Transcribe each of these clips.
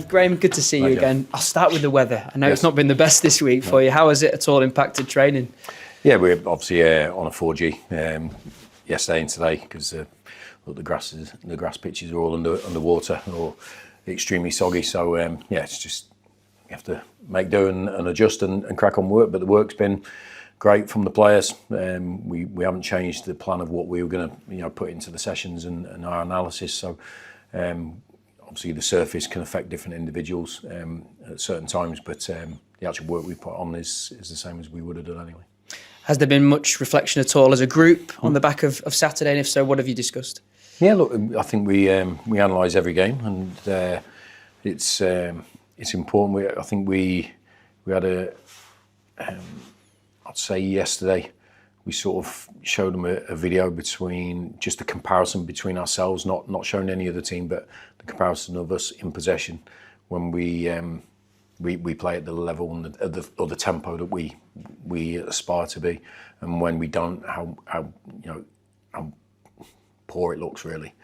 Graham, good to see you again. I'll start with the weather. I know it's not been the best this week for you. How has it at all impacted training? Yeah, we're obviously on a 4G yesterday and today because the grass pitches are all underwater or extremely soggy. So it's just you have to make do and adjust and crack on work. But the work's been great from the players. We haven't changed the plan of what we were going to put into the sessions and our analysis. So. Obviously, the surface can affect different individuals at certain times, but the actual work we put on is the same as we would have done anyway. Has there been much reflection at all as a group on the back of Saturday? And if so, what have you discussed? Yeah, look, I think we analyse every game, and it's important. I think we had I'd say yesterday. We sort of showed them a video between just a comparison between ourselves, not showing any other team, but the comparison of us in possession when we play at the level and the tempo that we aspire to be, and when we don't, how poor it looks really,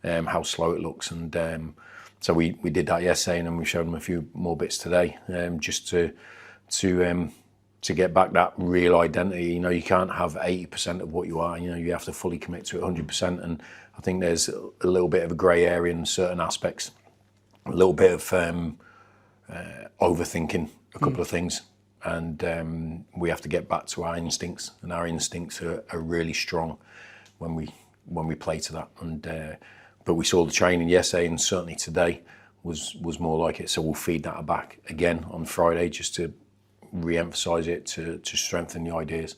how slow it looks, and so we did that yesterday, and then we showed them a few more bits today, just to get back that real identity. You can't have 80% of what you are. You have to fully commit to it 100%. And I think there's a little bit of a grey area in certain aspects, a little bit of overthinking a couple of things, and we have to get back to our instincts. And our instincts are really strong when we play to that. And but we saw the training yesterday, and certainly today was more like it. So we'll feed that back again on Friday just to re-emphasise it, to strengthen the ideas,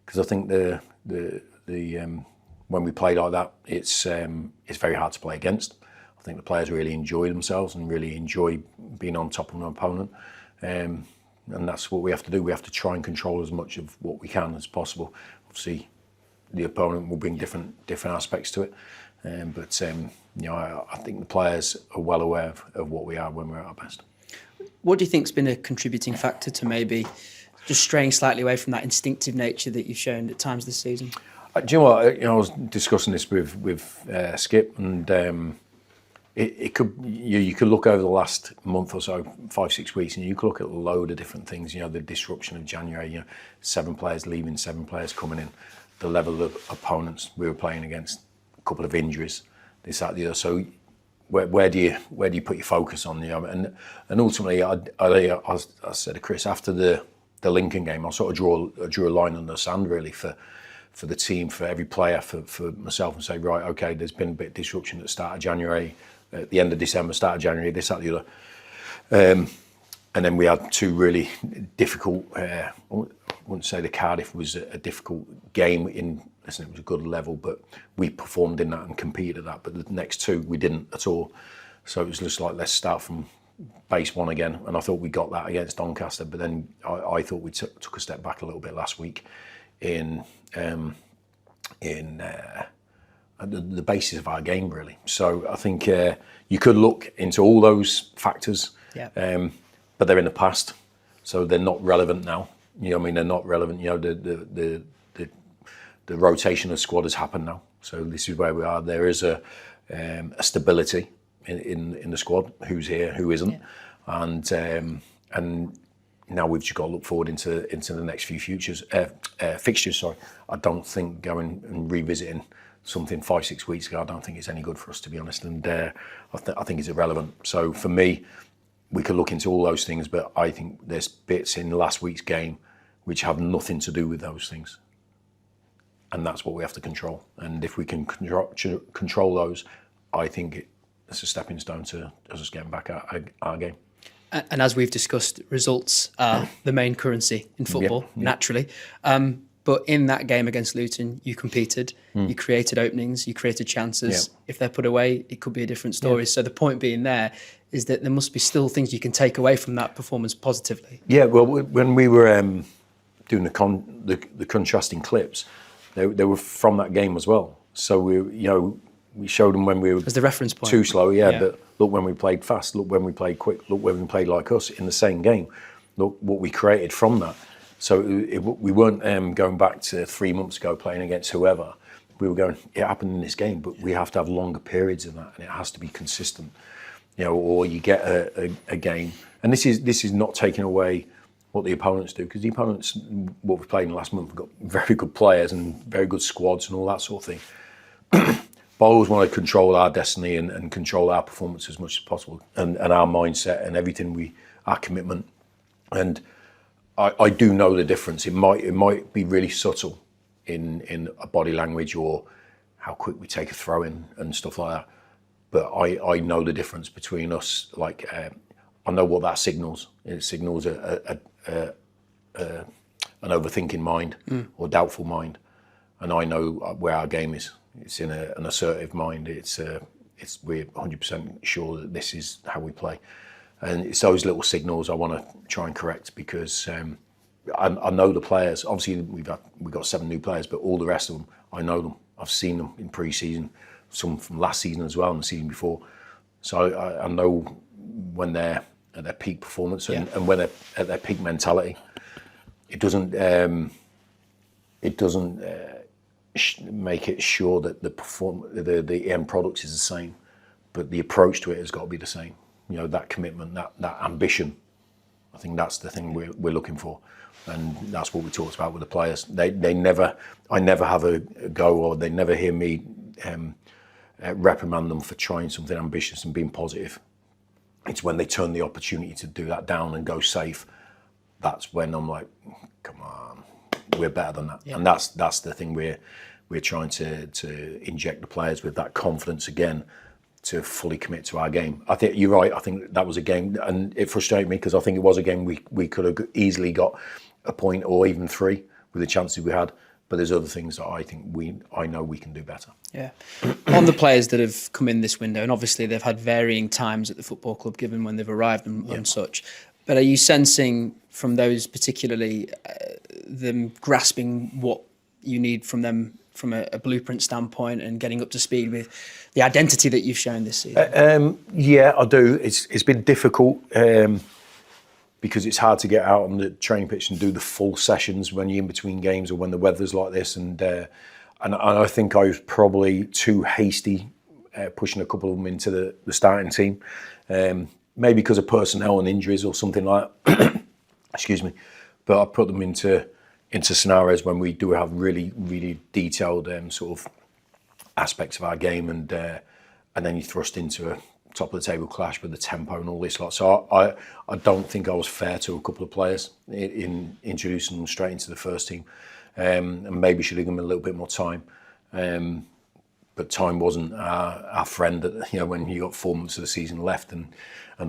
because I think the when we play like that, it's very hard to play against. I think the players really enjoy themselves and really enjoy being on top of an opponent, and that's what we have to do. We have to try and control as much of what we can as possible. Obviously, the opponent will bring different aspects to it, but I think the players are well aware of what we are when we're at our best. What do you think's been a contributing factor to maybe just straying slightly away from that instinctive nature that you've shown at times this season? Do you know what? I was discussing this with Skip, and it could you could look over the last month or so, 5-6 weeks, and you could look at a load of different things. The disruption of January. 7 players leaving, 7 players coming in, the level of opponents we were playing against, a couple of injuries, this, that, the other. So. Where do you put your focus on? And ultimately, I said to Chris after the Lincoln game, I sort of drew a line in the sand really for the team, for every player, for myself, and say, right, okay, there's been a bit of disruption at the start of January, at the end of December, start of January, this, that, the other, and then we had 2 really difficult. I wouldn't say the Cardiff was a difficult game listen, it was a good level, but we performed in that and competed at that. But the next 2 we didn't at all. So it was just like, let's start from base 1 again. And I thought we got that against Doncaster, but then I thought we took a step back a little bit last week in the basis of our game really. So I think you could look into all those factors, but they're in the past, so they're not relevant now. They're not relevant. The rotation of squad has happened now, so this is where we are. There is a stability in the squad. Who's here, who isn't, and now we've just got to look forward into the next few fixtures. Sorry, I don't think going and revisiting something 5-6 weeks ago, I don't think it's any good for us, to be honest, and I think it's irrelevant. So for me, we could look into all those things, but I think there's bits in last week's game which have nothing to do with those things. And that's what we have to control. And if we can control those, I think it's a stepping stone to us getting back our game. And as we've discussed, results are the main currency in football, naturally. But in that game against Luton, you competed, you created openings, you created chances. If they're put away, it could be a different story. So the point being there is that there must be still things you can take away from that performance positively. Yeah, well, when we were doing the contrasting clips, they were from that game as well. So we showed them when we were as the reference point. Too slow, but look when we played fast, look when we played quick, look when we played like us in the same game. Look what we created from that. So we weren't going back to 3 months ago playing against whoever. we were going, it happened in this game, but we have to have longer periods of that, and it has to be consistent, or you get a game. And this is not taking away what the opponents do, because the opponents, what we played in the last month, have got very good players and very good squads and all that sort of thing. But I always want to control our destiny and control our performance as much as possible, and our mindset and everything, our commitment. And I do know the difference. It might be really subtle in a body language or how quick we take a throw in and stuff like that. But I know the difference between us. Like I know what that signals. It signals an overthinking mind or doubtful mind, and I know where our game is. It's in an assertive mind. We're 100% sure that this is how we play, and it's those little signals I want to try and correct, because I know the players. Obviously, we've got 7 new players, but all the rest of them, I know them. I've seen them in pre-season, some from last season as well, and the season before. So I know when they're at their peak performance and when they're at their peak mentality. It doesn't make it sure that the end product is the same, but the approach to it has got to be the same. That commitment, that ambition. I think that's the thing we're looking for, and that's what we talked about with the players. I never have a go, or they never hear me reprimand them for trying something ambitious and being positive. It's when they turn the opportunity to do that down and go safe. That's when I'm like, come on, we're better than that. Yeah. And that's the thing we're trying to inject the players with, that confidence again, to fully commit to our game. I think you're right. I think that was a game, and it frustrated me because I think it was a game we could have easily got a point or even 3 with the chances we had. But there's other things that I know we can do better. Yeah. On the players that have come in this window, and obviously they've had varying times at the football club given when they've arrived and such. But are you sensing from those particularly them grasping what you need from them from a blueprint standpoint and getting up to speed with the identity that you've shown this season? Yeah, I do. It's been difficult because it's hard to get out on the training pitch and do the full sessions when you're in between games or when the weather's like this. And I think I was probably too hasty pushing a couple of them into the starting team. Maybe because of personnel and injuries or something like that. Excuse me. But I put them into scenarios when we do have really, really detailed sort of aspects of our game, and then you thrust into a top of the table clash with the tempo and all this lot. So I don't think I was fair to a couple of players in introducing them straight into the first team, and maybe should have given them a little bit more time. But time wasn't our friend, when you got 4 months of the season left and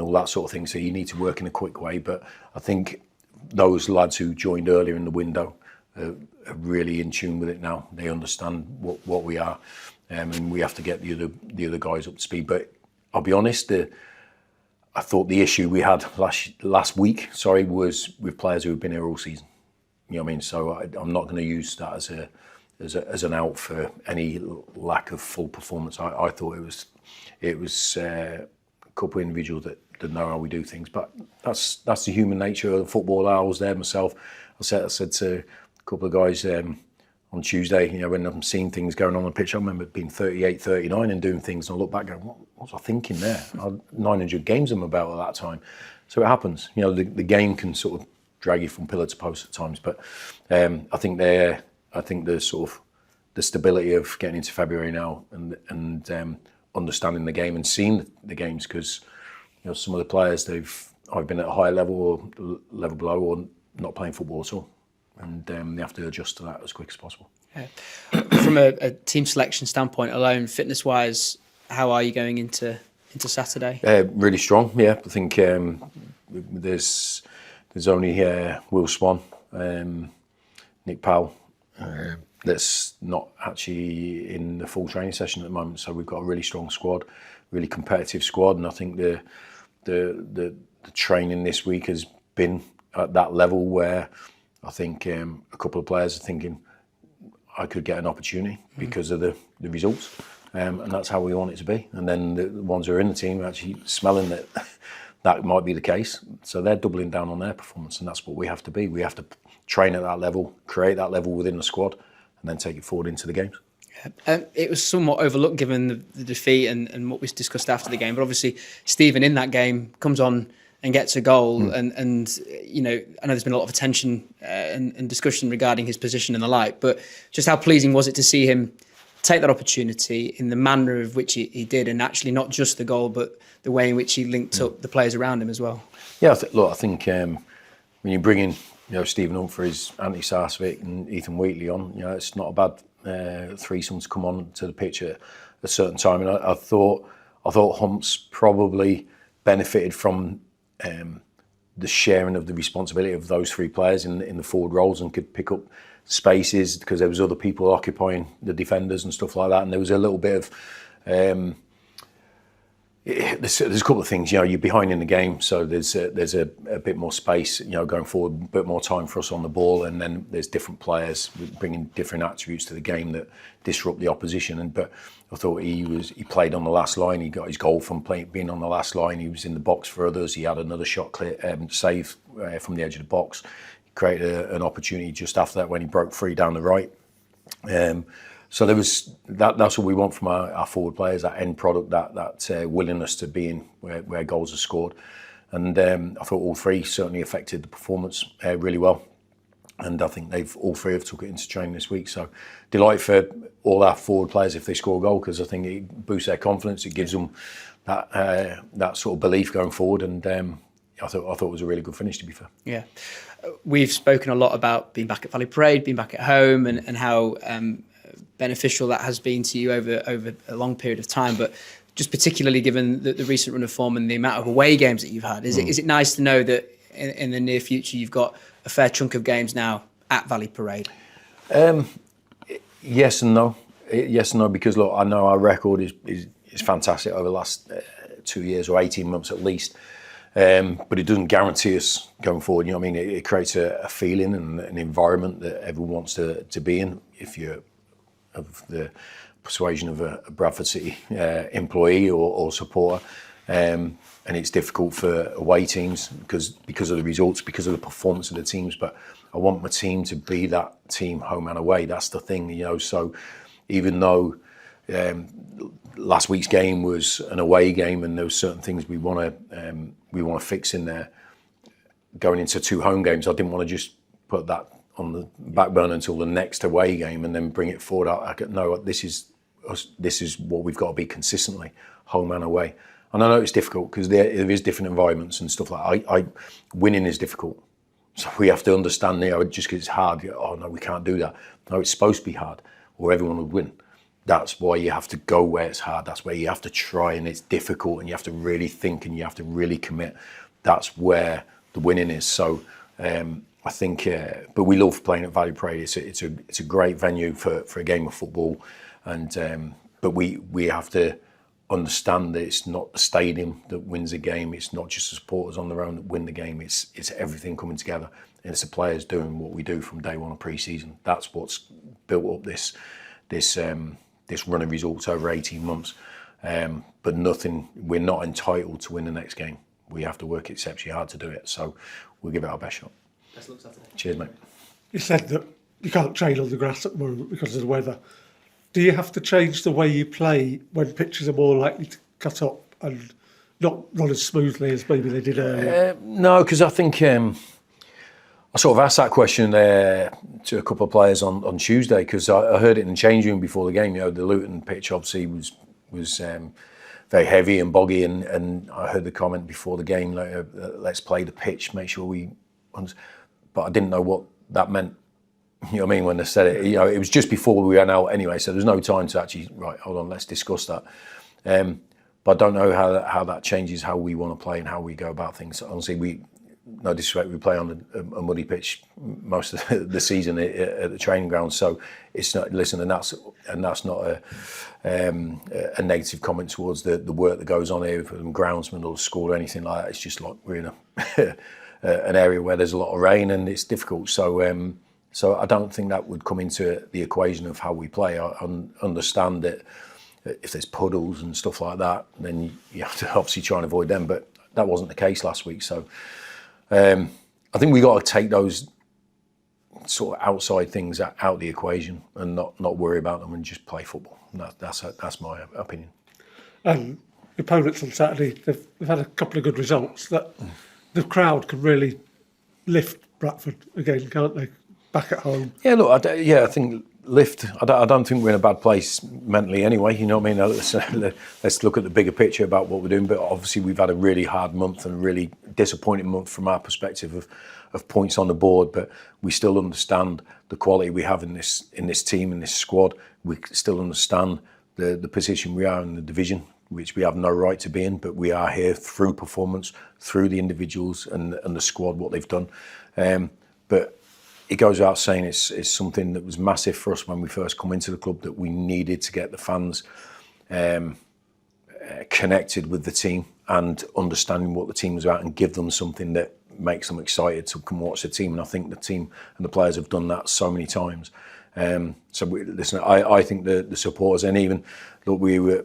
all that sort of thing. So you need to work in a quick way. But I think those lads who joined earlier in the window are really in tune with it now. They understand what we are, and we have to get the other guys up to speed. But I'll be honest, I thought the issue we had last week, was with players who have been here all season. You know what I mean? So I'm not going to use that as an out for any lack of full performance. I thought it was a couple of individuals that know how we do things, but that's the human nature of football. I was there myself. I said to a couple of guys on Tuesday, when I'm seeing things going on the pitch, I remember being 38, 39 and doing things, and I look back going, what was I thinking there? I had 900 games I'm about at that time. So it happens. The game can sort of drag you from pillar to post at times, but I think the sort of the stability of getting into February now and understanding the game and seeing the games, because some of the players I've been at a higher level or level below or not playing football at all, and they have to adjust to that as quick as possible. Yeah. From a team selection standpoint alone, fitness wise, how are you going into Saturday? Really strong. Yeah, I think there's only Will Swan, Nick Powell. That's not actually in the full training session at the moment. So we've got a really strong squad, really competitive squad, and I think the training this week has been at that level where I think a couple of players are thinking I could get an opportunity because of the results, and that's how we want it to be. And then the ones who are in the team are actually smelling that might be the case, so they're doubling down on their performance, and that's what we have to be. We have to train at that level, create that level within the squad, and then take it forward into the games. It was somewhat overlooked given the defeat and what we discussed after the game. But obviously, Stephen in that game comes on and gets a goal. And you know, I know there's been a lot of attention and discussion regarding his position and the like. But just how pleasing was it to see him take that opportunity in the manner of which he did, and actually not just the goal, but the way in which he linked up the players around him as well. Yeah, I think when you bring in, you know, Stephen Humphrys, Andy Sarsvik and Ethan Wheatley on, you know, it's not a bad threesome to come on to the pitch at a certain time. And I thought Humps probably benefited from the sharing of the responsibility of those three players in the forward roles, and could pick up spaces because there was other people occupying the defenders and stuff like that. And there was a little bit of there's a couple of things, you know, you're behind in the game, so there's a bit more space, you know, going forward, a bit more time for us on the ball, and then there's different players bringing different attributes to the game that disrupt the opposition. But I thought he played on the last line. He got his goal from being on the last line. He was in the box for others. He had another shot save from the edge of the box. He created an opportunity just after that when he broke free down the right. So there was that's what we want from our forward players, that end product, that willingness to be in where goals are scored. And I thought all three certainly affected the performance really well. And I think all three have took it into training this week. So delight for all our forward players if they score a goal, because I think it boosts their confidence. It gives them that sort of belief going forward. And I thought it was a really good finish, to be fair. Yeah. We've spoken a lot about being back at Valley Parade, being back at home, and how beneficial that has been to you over a long period of time. But just particularly given the recent run of form and the amount of away games that you've had, is it nice to know that in the near future you've got a fair chunk of games now at Valley Parade? Yes and no. Yes and no, because look, I know our record is fantastic over the last 2 years or 18 months at least. But it doesn't guarantee us going forward. You know what I mean? It creates a feeling and an environment that everyone wants to be in. If you're of the persuasion of a Bradford City employee or supporter, and it's difficult for away teams because of the results, because of the performance of the teams. But I want my team to be that team home and away. That's the thing, you know. So even though last week's game was an away game, and there were certain things we want to fix in there, going into 2 home games, I didn't want to just put that on the back burner until the next away game and then bring it forward. No, this is what we've got to be consistently, home and away. And I know it's difficult because there is different environments and stuff like that. Winning is difficult, so we have to understand there. Just because it's hard, oh no, we can't do that. No, it's supposed to be hard, or everyone would win. That's why you have to go where it's hard. That's where you have to try, and it's difficult, and you have to really think, and you have to really commit. That's where the winning is. So I think, but we love playing at Valley Parade. It's a great venue for a game of football, and but we have to understand that it's not the stadium that wins a game. It's not just the supporters on their own that win the game. It's everything coming together, and it's the players doing what we do from day one of pre-season. That's what's built up this run of results over 18 months. But we're not entitled to win the next game. We have to work exceptionally hard to do it. So we'll give it our best shot. Best luck Saturday. Cheers, mate. You said that you can't train on the grass at the moment because of the weather. Do you have to change the way you play when pitches are more likely to cut up and not run as smoothly as maybe they did earlier? No, because I think I sort of asked that question to a couple of players on Tuesday, because I heard it in the change room before the game. You know, the Luton pitch obviously was very heavy and boggy, and I heard the comment before the game, like, let's play the pitch, make sure we. But I didn't know what that meant. You know what I mean, when they said it. You know, it was just before we went out anyway, so there's no time to actually, right, hold on, let's discuss that. But I don't know how that changes how we want to play and how we go about things. Honestly, no disrespect, we play on a muddy pitch most of the season at the training ground. So it's not, listen, and that's not a negative comment towards the work that goes on here from groundsmen or school or anything like that. It's just like we're in an area where there's a lot of rain and it's difficult. So I don't think that would come into the equation of how we play. I understand that if there's puddles and stuff like that, then you have to obviously try and avoid them. But that wasn't the case last week. So I think we got to take those sort of outside things out the equation and not worry about them and just play football. That's my opinion. And the opponents on Saturday, they've had a couple of good results. That the crowd can really lift Bradford again, can't they? Back at home. Yeah, look, I think lift. I don't think we're in a bad place mentally anyway. You know what I mean? Let's look at the bigger picture about what we're doing. But obviously, we've had a really hard month and a really disappointing month from our perspective of points on the board. But we still understand the quality we have in this team, in this squad. We still understand the position we are in the division, which we have no right to be in. But we are here through performance, through the individuals and the squad, what they've done. But it goes without saying it's something that was massive for us when we first come into the club, that we needed to get the fans connected with the team and understanding what the team was about and give them something that makes them excited to come watch the team. And I think the team and the players have done that so many times. Listen, I think the supporters, and even look, we were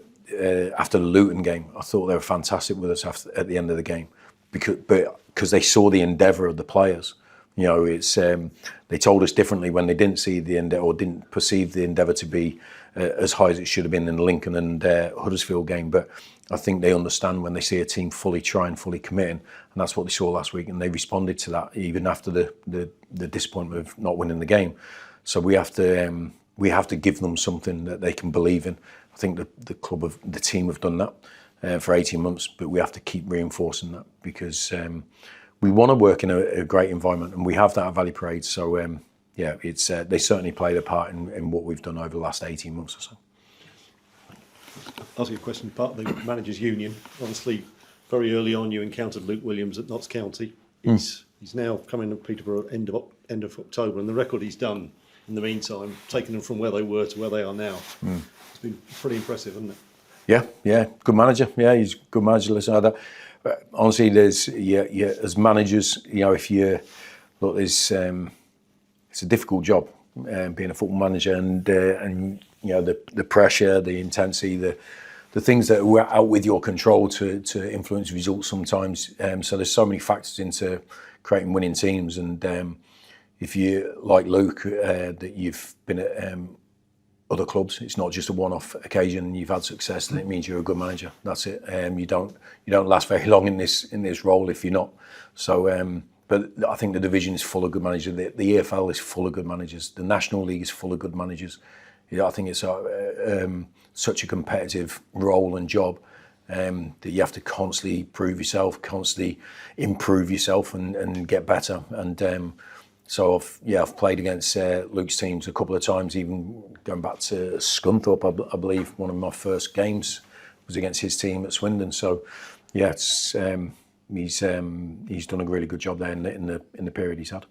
after the Luton game, I thought they were fantastic with us at the end of the game because they saw the endeavour of the players. You know, it's they told us differently when they didn't see the endeavour or didn't perceive the endeavour to be as high as it should have been in the Lincoln and Huddersfield game. But I think they understand when they see a team fully trying, fully committing, and that's what they saw last week. And they responded to that even after the disappointment of not winning the game. So we have to give them something that they can believe in. I think the team have done that for 18 months, but we have to keep reinforcing that because. We want to work in a great environment, and we have that at Valley Parade. So, it's they certainly played a part in what we've done over the last 18 months or so. I'll ask you a question. Part of the Managers' Union, obviously, very early on you encountered Luke Williams at Notts County. He's now coming to Peterborough end of October, and the record he's done in the meantime, taking them from where they were to where they are now, it's been pretty impressive, hasn't it? Yeah, good manager. Yeah, he's a good manager. Listen, honestly, there's as managers, you know, if you look, there's it's a difficult job being a football manager, and you know the pressure, the intensity, the things that are out with your control to influence results sometimes. So there's so many factors into creating winning teams, and if you like Luke, that you've been at other clubs, it's not just a one-off occasion. You've had success, then it means you're a good manager. That's it. You don't last very long in this role if you're not. So, but I think the division is full of good managers. The EFL is full of good managers. The National League is full of good managers. I think it's such a competitive role and job that you have to constantly prove yourself, constantly improve yourself, and get better. And so I've played against Luke's teams a couple of times, even going back to Scunthorpe, I believe one of my first games was against his team at Swindon. So it's he's done a really good job there in the period he's had.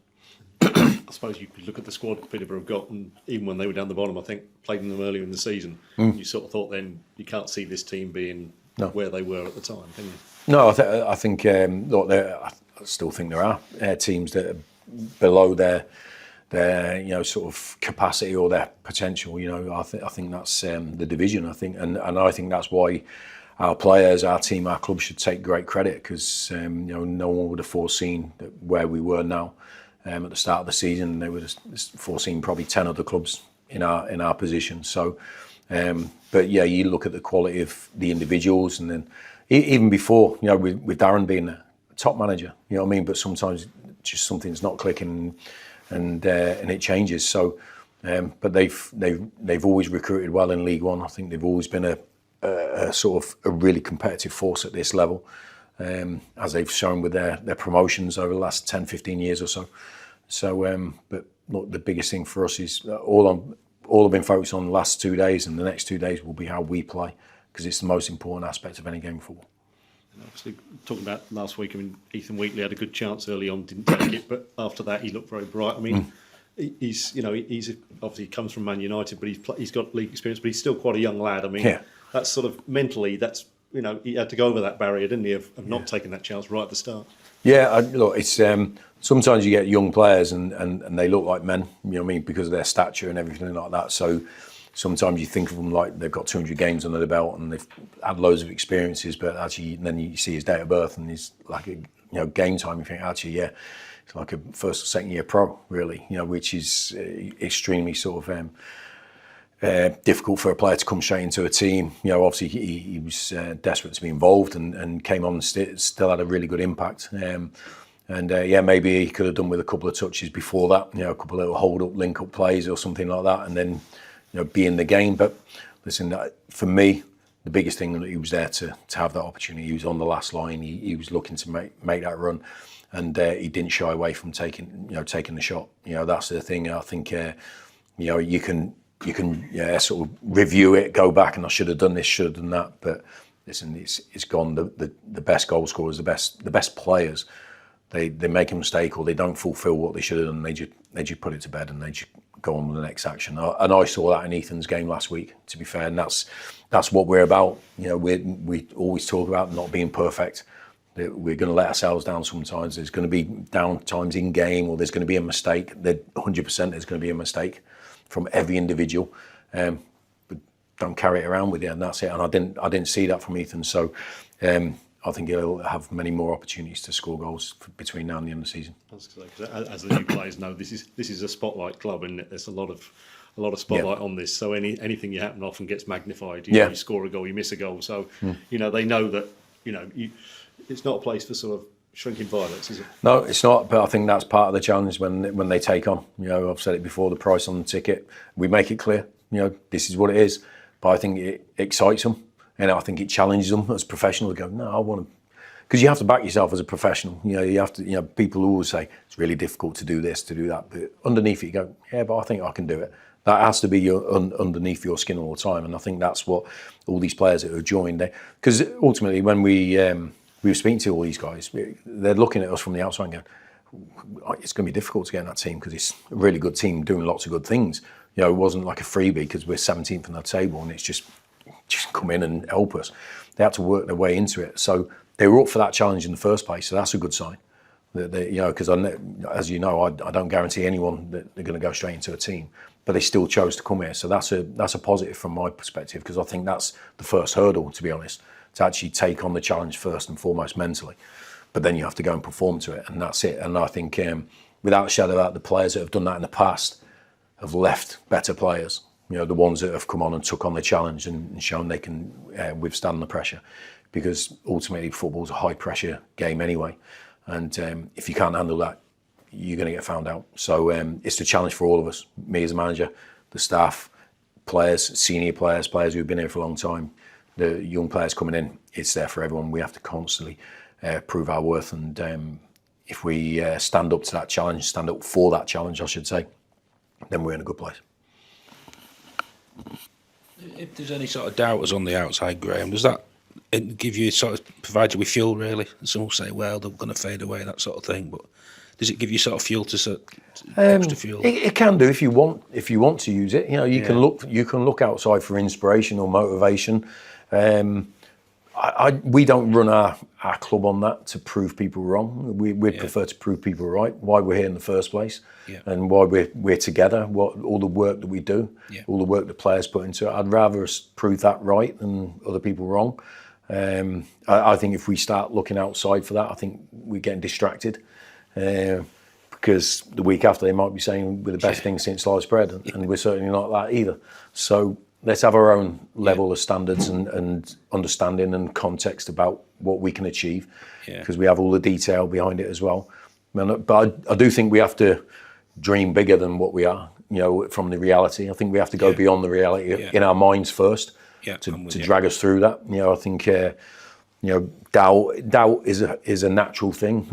I suppose you could look at the squad Peterborough have got, and even when they were down the bottom, I think played them earlier in the season. You sort of thought then you can't see this team being where they were at the time, can you? No, I think look, I still think there are teams that are below their sort of capacity or their potential. You know, I think that's the division. I think, and I think that's why our players, our team, our club should take great credit, because no one would have foreseen where we were now at the start of the season. They would have foreseen probably 10 other clubs in our position. So, but yeah, you look at the quality of the individuals, and then even before, with Darren being a top manager, you know what I mean. But sometimes just something's not clicking, and it changes. So, but they've always recruited well in League One. I think they've always been a sort of a really competitive force at this level, as they've shown with their promotions over the last 10, 15 years or so. So, but look, the biggest thing for us is all I've been focused on the last 2 days, and the next 2 days will be how we play, because it's the most important aspect of any game of football. Obviously, talking about last week, I mean, Ethan Wheatley had a good chance early on, didn't take it, but after that he looked very bright. I mean, he's obviously comes from Man United, but he's got league experience, but he's still quite a young lad. I mean, that's sort of mentally, that's he had to go over that barrier, didn't he, of not taking that chance right at the start. Yeah, look, it's sometimes you get young players and they look like men, you know what I mean, because of their stature and everything like that. So sometimes you think of them like they've got 200 games under the belt and they've had loads of experiences, but actually then you see his date of birth and he's like game time. You think actually, it's like a first or second year pro, really, which is extremely sort of difficult for a player to come straight into a team. Obviously he was desperate to be involved and came on and still had a really good impact. Maybe he could have done with a couple of touches before that, a couple of little hold-up, link-up plays or something like that, and then be in the game. But listen, for me, the biggest thing that he was there to have that opportunity. He was on the last line. He was looking to make that run, and he didn't shy away from taking the shot. That's the thing. I think you can sort of review it, go back, and I should have done this, should have done that. But listen, it's gone. The best goal scorers, the best players, they make a mistake or they don't fulfil what they should have done. They just put it to bed and they just go on with the next action. And I saw that in Ethan's game last week, to be fair, and that's what we're about. We always talk about not being perfect. We're going to let ourselves down sometimes. There's going to be down times in game, or there's going to be a mistake. 100% there's going to be a mistake from every individual, but don't carry it around with you, and that's it. And I didn't see that from Ethan, so I think he'll have many more opportunities to score goals between now and the end of the season. As the new players know, this is a spotlight club, and there's a lot of spotlight on this. So anything you happen often gets magnified. You score a goal, you miss a goal. So they know that it's not a place for sort of shrinking violets, is it? No, it's not. But I think that's part of the challenge when they take on. I've said it before. The price on the ticket, we make it clear. This is what it is. But I think it excites them. And I think it challenges them as professionals to go, no, I want to, because you have to back yourself as a professional. You have to, people always say it's really difficult to do this, to do that. But underneath it, you go, yeah, but I think I can do it. That has to be underneath your skin all the time. And I think that's what all these players that have joined, because ultimately when we were speaking to all these guys, they're looking at us from the outside and going, it's going to be difficult to get in that team because it's a really good team doing lots of good things. It wasn't like a freebie because we're 17th on the table and it's just come in and help us. They had to work their way into it. So they were up for that challenge in the first place. So that's a good sign. Because as you know, I don't guarantee anyone that they're going to go straight into a team, but they still chose to come here. So that's a positive from my perspective, because I think that's the first hurdle, to be honest, to actually take on the challenge first and foremost mentally. But then you have to go and perform to it, and that's it. And I think without a shadow of a doubt, the players that have done that in the past have left better players. The ones that have come on and took on the challenge and shown they can withstand the pressure, because ultimately football's a high pressure game anyway. And if you can't handle that, you're going to get found out. So it's the challenge for all of us, me as a manager, the staff, players, senior players, players who've been here for a long time, the young players coming in. It's there for everyone. We have to constantly prove our worth. And if we stand up to that challenge, stand up for that challenge, I should say, then we're in a good place. If there's any sort of doubters on the outside, Graham, does that give you sort of provide you with fuel, really? Some will say, well, they're going to fade away, that sort of thing. But does it give you sort of fuel to extra fuel? It can do if you want to use it. You can look outside for inspiration or motivation. We don't run our club on that to prove people wrong. We'd prefer to prove people right, why we're here in the first place, and why we're together, all the work that we do, all the work the players put into it. I'd rather us prove that right than other people wrong. I think if we start looking outside for that, I think we're getting distracted, because the week after they might be saying we're the best thing since sliced bread, and we're certainly not that either. So let's have our own level of standards and understanding and context about what we can achieve, because we have all the detail behind it as well. But I do think we have to dream bigger than what we are, from the reality. I think we have to go beyond the reality in our minds first to drag us through that. I think doubt is a natural thing.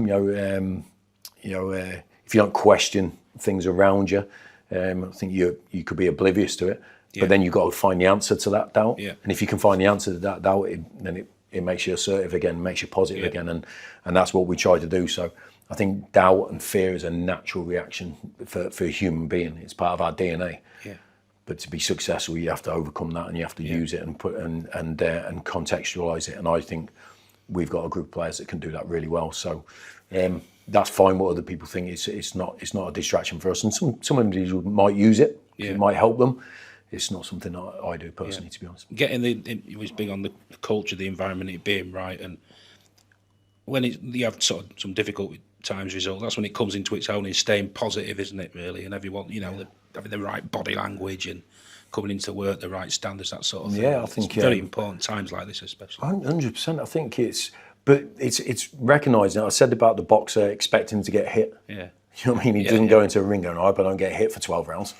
If you don't question things around you, I think you could be oblivious to it. But then you've got to find the answer to that doubt. And if you can find the answer to that doubt, then it makes you assertive again, makes you positive again. And that's what we try to do. So I think doubt and fear is a natural reaction for a human being. It's part of our DNA. But to be successful, you have to overcome that, and you have to use it and put and contextualize it. And I think we've got a group of players that can do that really well. So that's fine. What other people think, it's not a distraction for us. And some individuals might use it. It might help them. It's not something I do personally, to be honest. It was big on the culture, the environment, it being right, and when you have sort of some difficult times result, that's when it comes into its own, is staying positive, isn't it, really? And everyone, having the right body language and coming into work, the right standards, that sort of thing. Yeah, I think it's very important times like this, especially. 100%. I think it's recognising. I said about the boxer expecting to get hit. Yeah. You know what I mean? He doesn't go into a ring going, I hope I don't get hit for 12 rounds.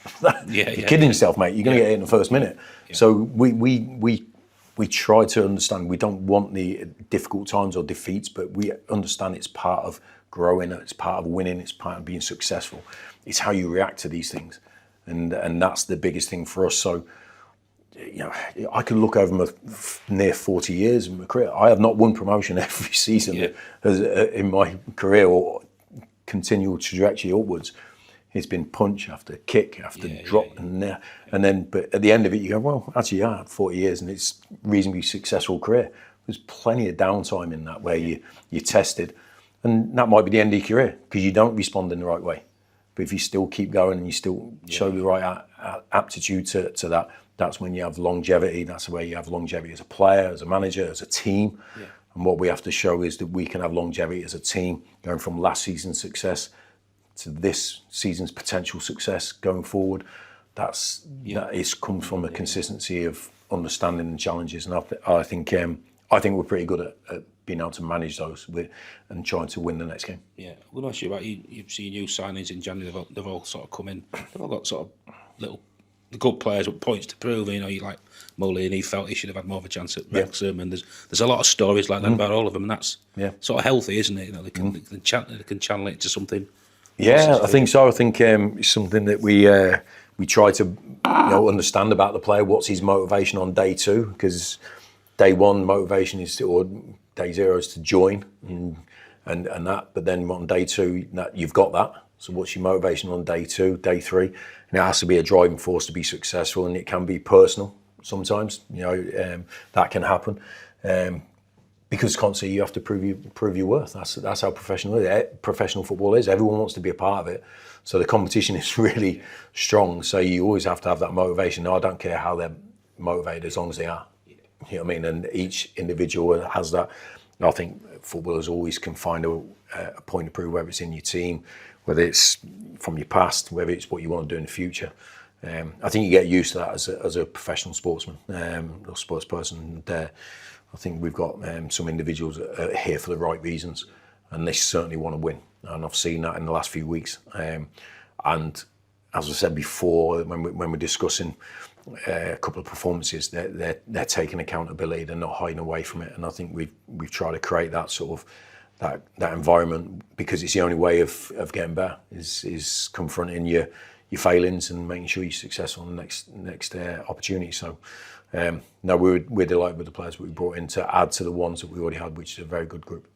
You're kidding yourself, mate. You're going to get hit in the first minute. Yeah. So we try to understand. We don't want the difficult times or defeats, but we understand it's part of growing, it's part of winning, it's part of being successful. It's how you react to these things. And that's the biggest thing for us. So, I can look over my near 40 years in my career. I have not won promotion every season in my career or continual trajectory upwards. It's been punch after kick after drop and then. But at the end of it, you go, well, actually, I had 40 years and it's a reasonably successful career. There's plenty of downtime in that where you tested, and that might be the end of your career because you don't respond in the right way. But if you still keep going and you still show the right aptitude to that, that's when you have longevity. That's where you have longevity as a player, as a manager, as a team. Yeah. And what we have to show is that we can have longevity as a team, going from last season's success to this season's potential success going forward. That comes from a consistency of understanding the challenges. And I think we're pretty good at being able to manage those and trying to win the next game. Yeah, we'll ask you about you've seen new signings in January. They've all sort of come in. They've all got sort of the good players with points to prove. You like Mullin, he felt he should have had more of a chance at Wrexham, and there's a lot of stories like that about all of them, and that's sort of healthy, isn't it? They can channel it to something. Yeah, I think so. I think it's something that we try to understand about the player. What's his motivation on day two? Because day one motivation or day zero is to join and that. But then on day two, you've got that. So what's your motivation on day two, day three? And it has to be a driving force to be successful, and it can be personal sometimes. That can happen. Because constantly you have to prove your worth. That's how professional football is. Everyone wants to be a part of it. So the competition is really strong. So you always have to have that motivation. No, I don't care how they're motivated as long as they are. You know what I mean? And each individual has that. And I think footballers always can find a point to prove, whether it's in your team, whether it's from your past, whether it's what you want to do in the future. I think you get used to that as a professional sportsman or sports person. I think we've got some individuals that are here for the right reasons, and they certainly want to win. And I've seen that in the last few weeks. And as I said before, when we're discussing a couple of performances, they're taking accountability. They're not hiding away from it. And I think we've tried to create that sort of that environment, because it's the only way of getting better is confronting your failings and making sure you're successful in the next opportunity. So. No, we're delighted with the players that we brought in to add to the ones that we already had, which is a very good group.